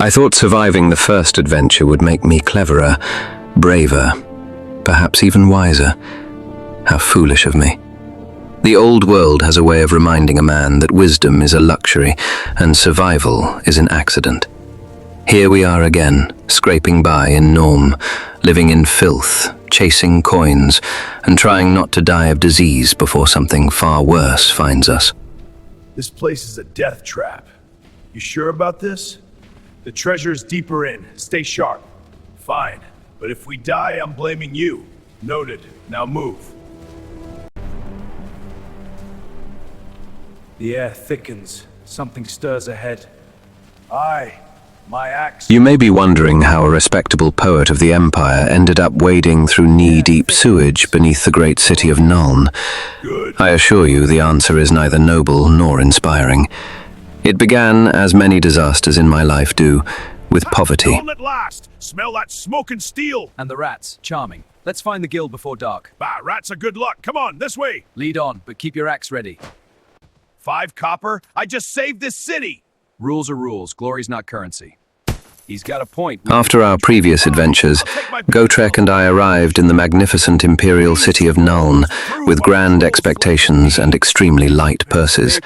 I thought surviving the first adventure would make me cleverer, braver, perhaps even wiser. How foolish of me. The old world has a way of reminding a man that wisdom is a luxury and survival is an accident. Here we are again, scraping by in Norm, living in filth, chasing coins, and trying not to die of disease before something far worse finds us. This place is a death trap. You sure about this? The treasure's deeper in. Stay sharp. Fine. But if we die, I'm blaming you. Noted. Now move. The air thickens. Something stirs ahead. Aye. My axe. You may be wondering how a respectable poet of the Empire ended up wading through knee-deep sewage beneath the great city of Nuln. Good. I assure you the answer is neither noble nor inspiring. It began, as many disasters in my life do, with poverty. At last. Smell that smoke and steel. And the rats. Charming. Let's find the guild before dark. Bah, rats are good luck. Come on, this way. Lead on, but keep your axe ready. 5 copper? I just saved this city. Rules are rules. Glory's not currency. He's got a point. After our previous adventures, Gotrek and I arrived in the magnificent imperial city of Nuln with grand expectations and extremely light purses.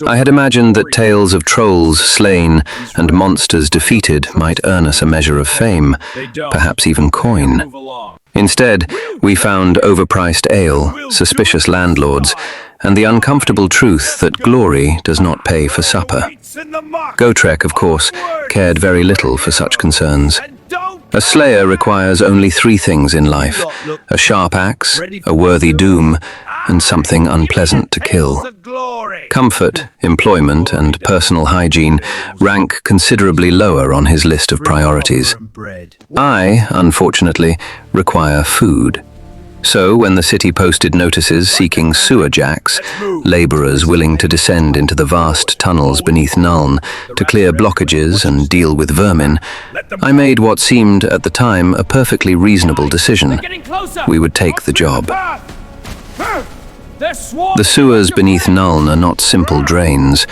I had imagined that tales of trolls slain and monsters defeated might earn us a measure of fame, perhaps even coin. Instead, we found overpriced ale, suspicious landlords, and the uncomfortable truth that glory does not pay for supper. Gotrek, of course, cared very little for such concerns. A slayer requires only 3 things in life: a sharp axe, a worthy doom, and something unpleasant to kill. Comfort, employment, and personal hygiene rank considerably lower on his list of priorities. I, unfortunately, require food. So, when the city posted notices seeking sewer jacks, laborers willing to descend into the vast tunnels beneath Nuln to clear blockages and deal with vermin, I made what seemed at the time a perfectly reasonable decision. We would take the job. The sewers beneath Nuln are not simple drains.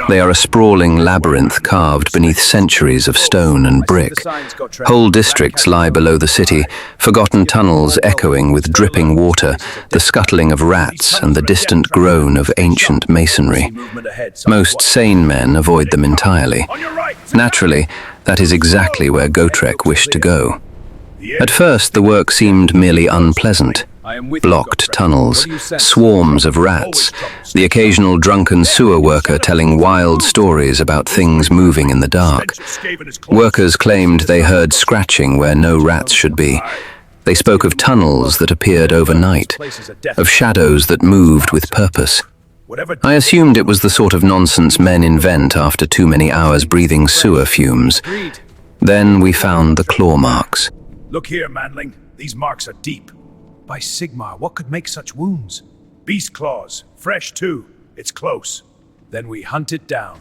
They are a sprawling labyrinth carved beneath centuries of stone and brick. Whole districts lie below the city, forgotten tunnels echoing with dripping water, the scuttling of rats, and the distant groan of ancient masonry. Most sane men avoid them entirely. Naturally, that is exactly where Gotrek wished to go. At first, the work seemed merely unpleasant. Blocked tunnels, swarms of rats, the occasional drunken sewer worker telling wild stories about things moving in the dark. Workers claimed they heard scratching where no rats should be. They spoke of tunnels that appeared overnight, of shadows that moved with purpose. I assumed it was the sort of nonsense men invent after too many hours breathing sewer fumes. Then we found the claw marks. Look here, manling. These marks are deep. By Sigmar, what could make such wounds? Beast claws. Fresh, too. It's close. Then we hunt it down.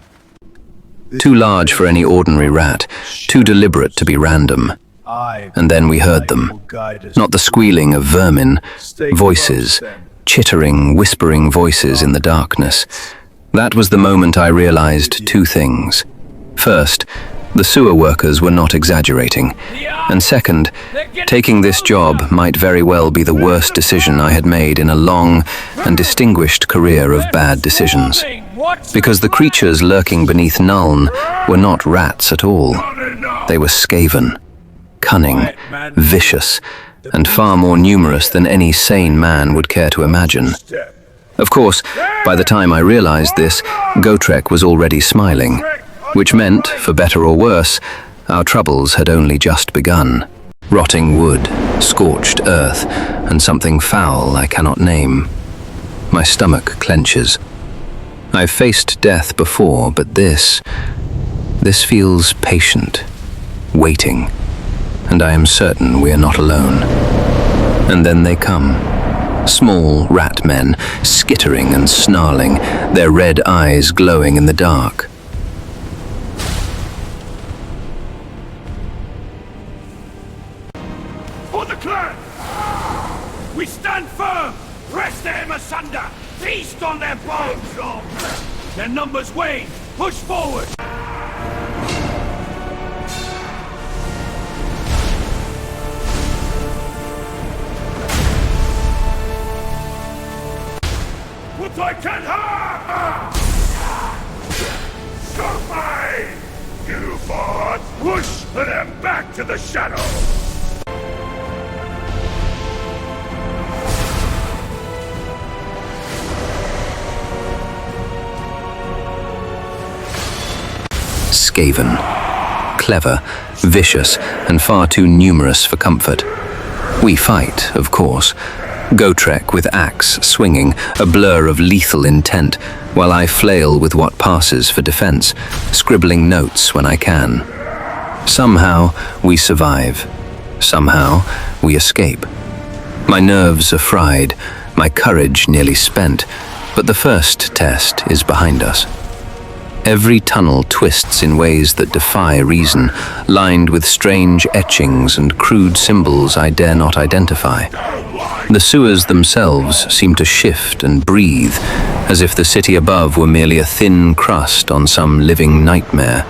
Too large for any ordinary rat, too deliberate to be random. And then we heard them. Not the squealing of vermin, voices, chittering, whispering voices in the darkness. That was the moment I realized 2 things. First, the sewer workers were not exaggerating. And second, taking this job might very well be the worst decision I had made in a long and distinguished career of bad decisions. Because the creatures lurking beneath Nuln were not rats at all. They were Skaven. Cunning, vicious, and far more numerous than any sane man would care to imagine. Of course, by the time I realized this, Gotrek was already smiling. Which meant, for better or worse, our troubles had only just begun. Rotting wood, scorched earth, and something foul I cannot name. My stomach clenches. I've faced death before, but this feels patient, waiting, and I am certain we are not alone. And then they come. Small rat men, skittering and snarling, their red eyes glowing in the dark. We stand firm! Press them asunder! Feast on their bones! Their numbers wane! Push forward! Push them back to the shadow! Skaven. Clever, vicious, and far too numerous for comfort. We fight, of course. Gotrek with axe swinging, a blur of lethal intent, while I flail with what passes for defense, scribbling notes when I can. Somehow, we survive. Somehow, we escape. My nerves are fried, my courage nearly spent, but the first test is behind us. Every tunnel twists in ways that defy reason, lined with strange etchings and crude symbols I dare not identify. The sewers themselves seem to shift and breathe, as if the city above were merely a thin crust on some living nightmare.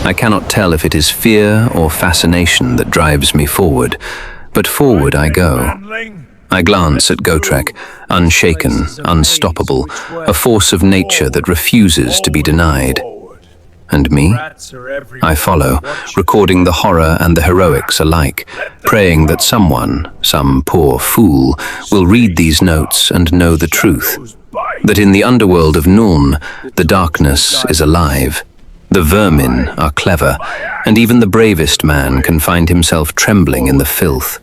I cannot tell if it is fear or fascination that drives me forward, but forward I go. I glance at Gotrek, unshaken, unstoppable, a force of nature that refuses to be denied. And me? I follow, recording the horror and the heroics alike, praying that someone, some poor fool, will read these notes and know the truth. That in the underworld of Nuln, the darkness is alive. The vermin are clever, and even the bravest man can find himself trembling in the filth.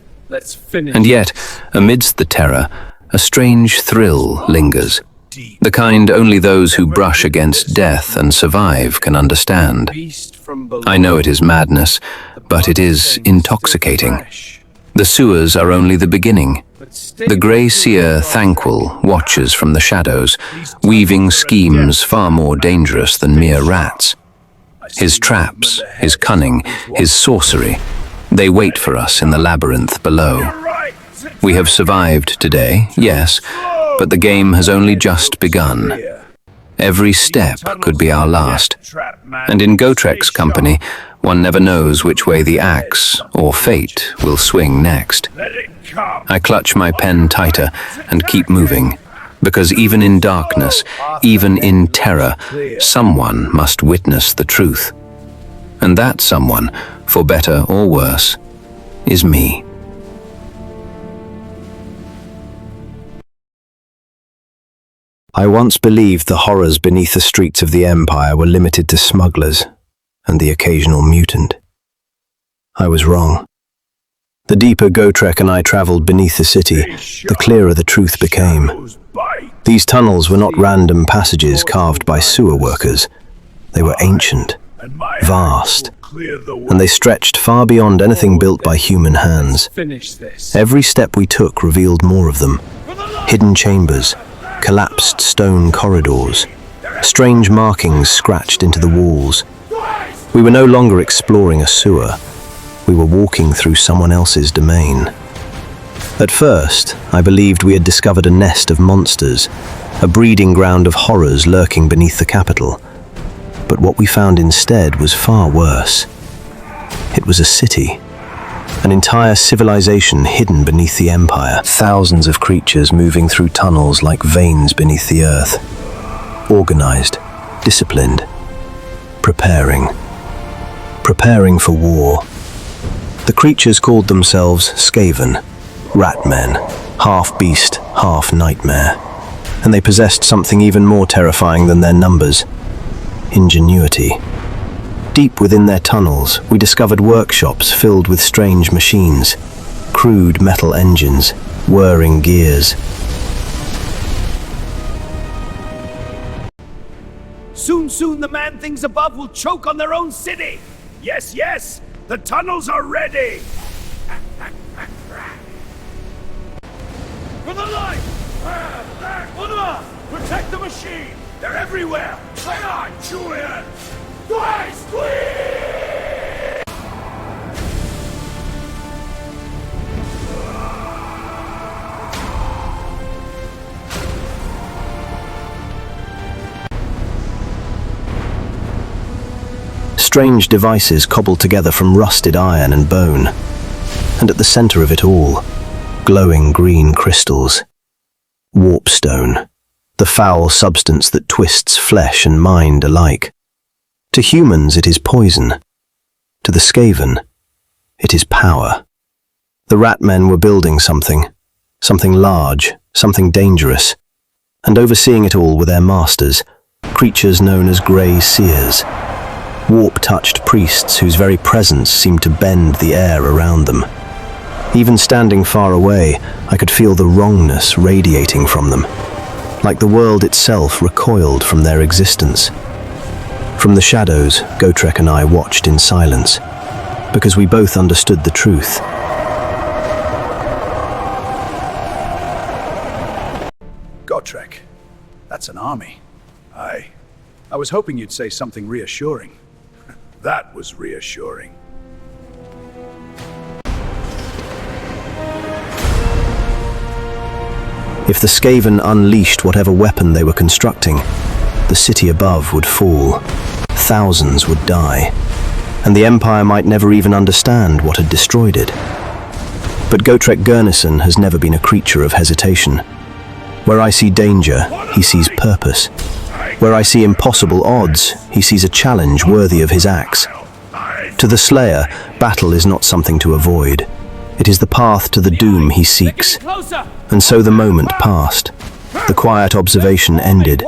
And yet, amidst the terror, a strange thrill lingers. The kind only those who brush against death and survive can understand. I know it is madness, but it is intoxicating. The sewers are only the beginning. The grey seer Thanquil watches from the shadows, weaving schemes far more dangerous than mere rats. His traps, his cunning, his sorcery, they wait for us in the labyrinth below. We have survived today, yes, but the game has only just begun. Every step could be our last. And in Gotrek's company, one never knows which way the axe, or fate, will swing next. I clutch my pen tighter and keep moving, because even in darkness, even in terror, someone must witness the truth. And that someone, for better or worse, is me. I once believed the horrors beneath the streets of the Empire were limited to smugglers and the occasional mutant. I was wrong. The deeper Gotrek and I traveled beneath the city, the clearer the truth became. These tunnels were not random passages carved by sewer workers. They were ancient, vast, and they stretched far beyond anything built by human hands. Every step we took revealed more of them. Hidden chambers, collapsed stone corridors, strange markings scratched into the walls. We were no longer exploring a sewer. We were walking through someone else's domain. At first, I believed we had discovered a nest of monsters, a breeding ground of horrors lurking beneath the capital. But what we found instead was far worse. It was a city, an entire civilization hidden beneath the Empire. Thousands of creatures moving through tunnels like veins beneath the earth. Organized, disciplined, preparing for war. The creatures called themselves Skaven, ratmen, half beast, half nightmare. And they possessed something even more terrifying than their numbers: ingenuity. Deep within their tunnels, we discovered workshops filled with strange machines, crude metal engines, whirring gears. Soon the man-things above will choke on their own city! Yes, the tunnels are ready! For the light! Protect the machine! They're everywhere! Hang on, Julian! Squeeze! Strange devices cobbled together from rusted iron and bone. And at the center of it all, glowing green crystals. Warpstone, the foul substance that twists flesh and mind alike. To humans it is poison. To the Skaven, it is power. The ratmen were building something large, something dangerous, and overseeing it all were their masters, creatures known as Grey Seers, warp-touched priests whose very presence seemed to bend the air around them. Even standing far away, I could feel the wrongness radiating from them, like the world itself recoiled from their existence. From the shadows, Gotrek and I watched in silence, because we both understood the truth. Gotrek, that's an army. I was hoping you'd say something reassuring. That was reassuring. If the Skaven unleashed whatever weapon they were constructing, the city above would fall, thousands would die, and the Empire might never even understand what had destroyed it. But Gotrek Gurnisson has never been a creature of hesitation. Where I see danger, he sees purpose. Where I see impossible odds, he sees a challenge worthy of his axe. To the Slayer, battle is not something to avoid. It is the path to the doom he seeks. And so the moment passed. The quiet observation ended,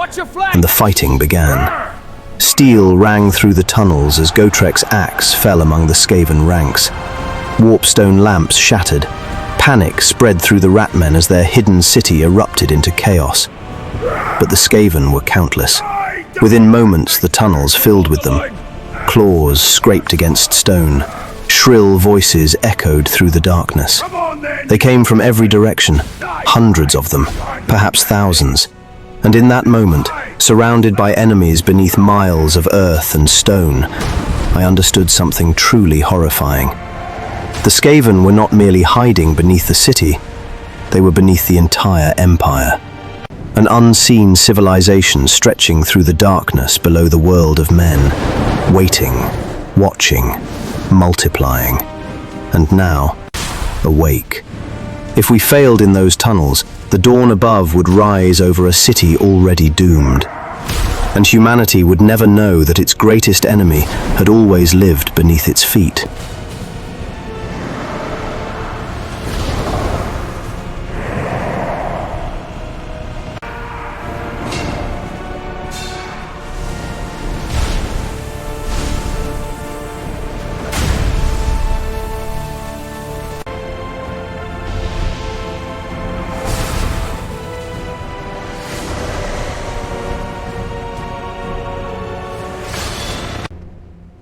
and the fighting began. Steel rang through the tunnels as Gotrek's axe fell among the Skaven ranks. Warpstone lamps shattered. Panic spread through the ratmen as their hidden city erupted into chaos. But the Skaven were countless. Within moments, the tunnels filled with them. Claws scraped against stone. Shrill voices echoed through the darkness. They came from every direction, hundreds of them, perhaps thousands. And in that moment, surrounded by enemies beneath miles of earth and stone, I understood something truly horrifying. The Skaven were not merely hiding beneath the city, they were beneath the entire empire. An unseen civilization stretching through the darkness below the world of men, waiting, watching, multiplying, and now, awake. If we failed in those tunnels, the dawn above would rise over a city already doomed, and humanity would never know that its greatest enemy had always lived beneath its feet.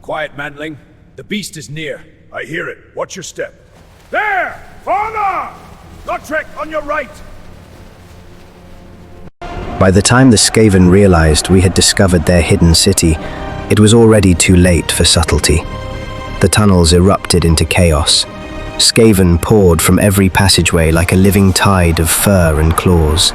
Quiet, manling. The beast is near. I hear it. Watch your step. There! Father! Gotrek, on your right! By the time the Skaven realized we had discovered their hidden city, it was already too late for subtlety. The tunnels erupted into chaos. Skaven poured from every passageway like a living tide of fur and claws.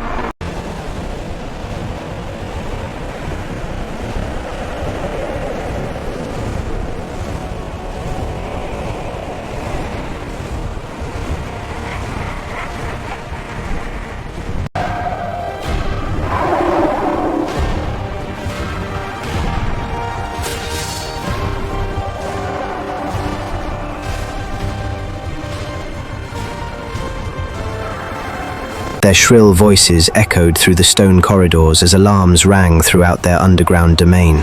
Their shrill voices echoed through the stone corridors as alarms rang throughout their underground domain.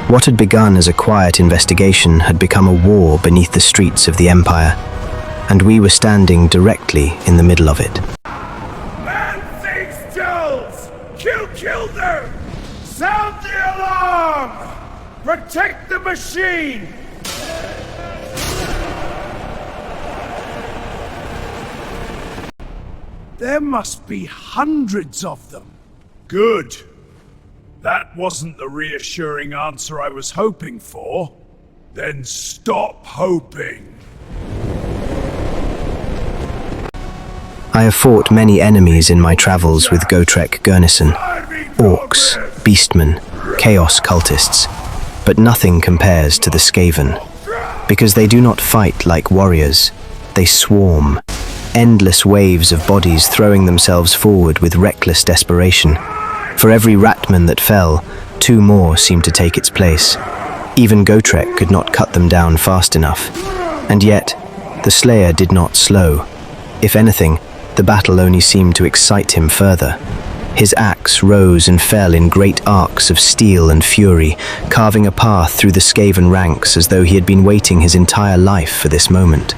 What had begun as a quiet investigation had become a war beneath the streets of the Empire, and we were standing directly in the middle of it. Man things Jones! Kill them! Sound the alarm! Protect the machine! There must be hundreds of them. Good. That wasn't the reassuring answer I was hoping for. Then stop hoping. I have fought many enemies in my travels with Gotrek Gurnisson, orcs, beastmen, chaos cultists, but nothing compares to the Skaven, because they do not fight like warriors, they swarm. Endless waves of bodies throwing themselves forward with reckless desperation. For every ratman that fell, two more seemed to take its place. Even Gotrek could not cut them down fast enough. And yet, the Slayer did not slow. If anything, the battle only seemed to excite him further. His axe rose and fell in great arcs of steel and fury, carving a path through the Skaven ranks as though he had been waiting his entire life for this moment.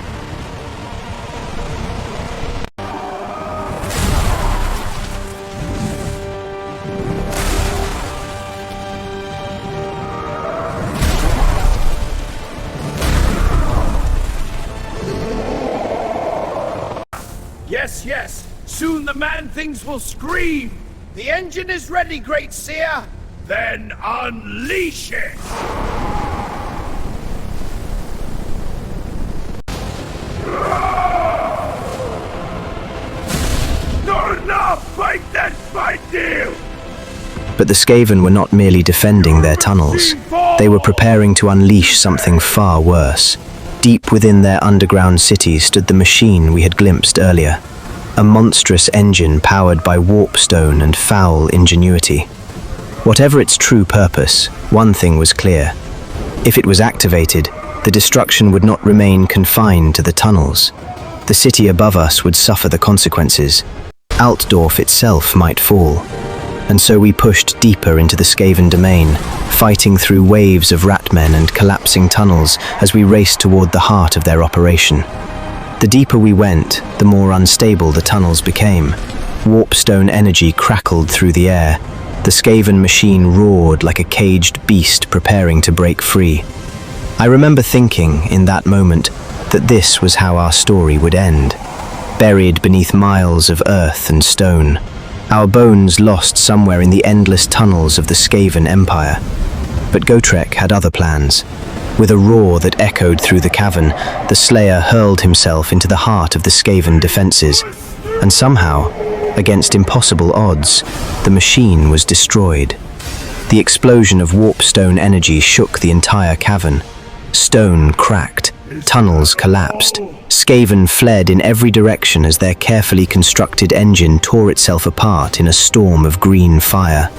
Yes, yes. Soon the man-things will scream. The engine is ready, Great Seer. Then unleash it! Not enough! Fight that fight deal! But the Skaven were not merely defending their tunnels. They were preparing to unleash something far worse. Deep within their underground city stood the machine we had glimpsed earlier. A monstrous engine powered by warpstone and foul ingenuity. Whatever its true purpose, one thing was clear. If it was activated, the destruction would not remain confined to the tunnels. The city above us would suffer the consequences. Altdorf itself might fall. And so we pushed deeper into the Skaven domain, fighting through waves of ratmen and collapsing tunnels as we raced toward the heart of their operation. The deeper we went, the more unstable the tunnels became. Warpstone energy crackled through the air. The Skaven machine roared like a caged beast preparing to break free. I remember thinking, in that moment, that this was how our story would end. Buried beneath miles of earth and stone. Our bones lost somewhere in the endless tunnels of the Skaven Empire. But Gotrek had other plans. With a roar that echoed through the cavern, the Slayer hurled himself into the heart of the Skaven defenses. And somehow, against impossible odds, the machine was destroyed. The explosion of warpstone energy shook the entire cavern. Stone cracked, tunnels collapsed. Skaven fled in every direction as their carefully constructed engine tore itself apart in a storm of green fire.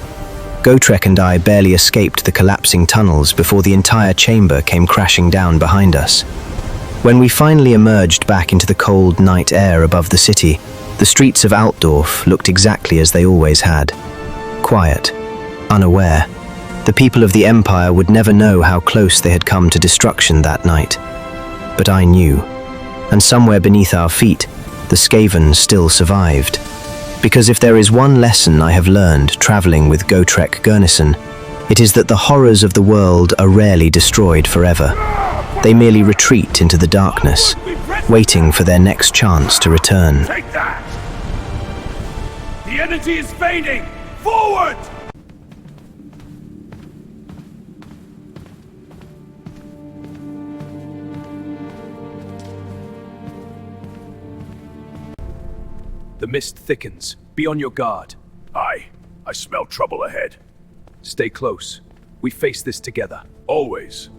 Gotrek and I barely escaped the collapsing tunnels before the entire chamber came crashing down behind us. When we finally emerged back into the cold night air above the city, the streets of Altdorf looked exactly as they always had. Quiet, unaware. The people of the Empire would never know how close they had come to destruction that night. But I knew. And somewhere beneath our feet, the Skaven still survived. Because if there is one lesson I have learned traveling with Gotrek Gurnisson, it is that the horrors of the world are rarely destroyed forever. They merely retreat into the darkness, waiting for their next chance to return. Take that! The energy is fading! Forward! The mist thickens. Be on your guard. Aye, I smell trouble ahead. Stay close. We face this together. Always.